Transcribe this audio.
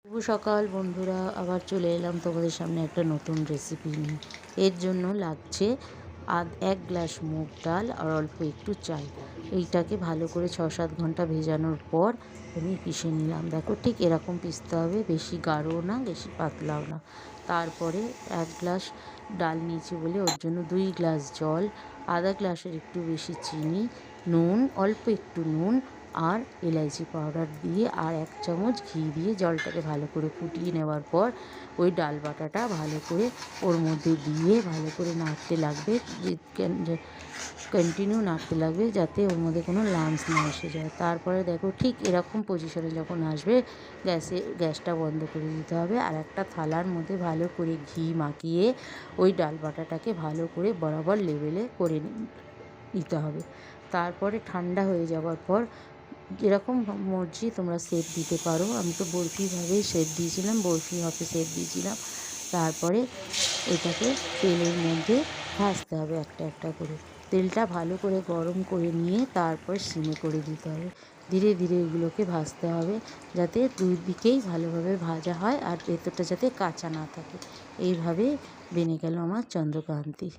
শুভ সকাল বন্ধুরা, আবার চলে এলাম তোমাদের সামনে একটা নতুন রেসিপি নিয়ে। এর জন্য লাগছে এক গ্লাস মুগ ডাল আর অল্প একটু চাল। এইটাকে ভালো করে 6-7 ঘন্টা ভেজানোর পর আমি পিষে নিলাম। দেখো ঠিক এরকম পিষতে হবে, বেশি গাঢ়ও না বেশি পাতলাও না। তারপরে 1 গ্লাস ডাল নিয়েছি বলে ওর জন্য 2 গ্লাস জল, আধা গ্লাসের একটু বেশি চিনি, নুন, অল্প একটু নুন আর এলাইচি পাউডার দিয়ে আর 1 চামচ ঘি দিয়ে জলটাকে ভালো করে ফুটিয়ে নেওয়ার পর ওই ডাল বাটাটা ভালো করে ওর মধ্যে দিয়ে ভালো করে নাড়তে লাগবে, কন্টিনিউ নাড়তে লাগবে যাতে ওর মধ্যে কোনো লাম্পস না এসে যায়। তারপরে দেখো ঠিক এরকম পজিশনে যখন আসবে গ্যাসটা বন্ধ করে দিতে হবে আর একটা থালার মধ্যে ভালো করে ঘি মাখিয়ে ওই ডাল বাটাটাকে ভালো করে বরাবর লেভেলে করে নিতে হবে। তারপরে ঠান্ডা হয়ে যাওয়ার পর যেরকম মর্জি তোমরা শেপ দিতে পারো। আমি তো বরফিভাবেই শেপ দিয়েছিলাম, বরফি ভাবে শেপ দিয়েছিলাম। তারপরে এটাকে তেলের মধ্যে ভাজতে হবে একটা একটা করে। তেলটা ভালো করে গরম করে নিয়ে তারপর সিমে করে দিতে হবে। ধীরে ধীরে এগুলোকে ভাজতে হবে যাতে দুই দিকেই ভালোভাবে ভাজা হয় আর ভেতরটা যাতে কাঁচা না থাকে। এইভাবে বেনে গেল আমার চন্দ্রকান্তি।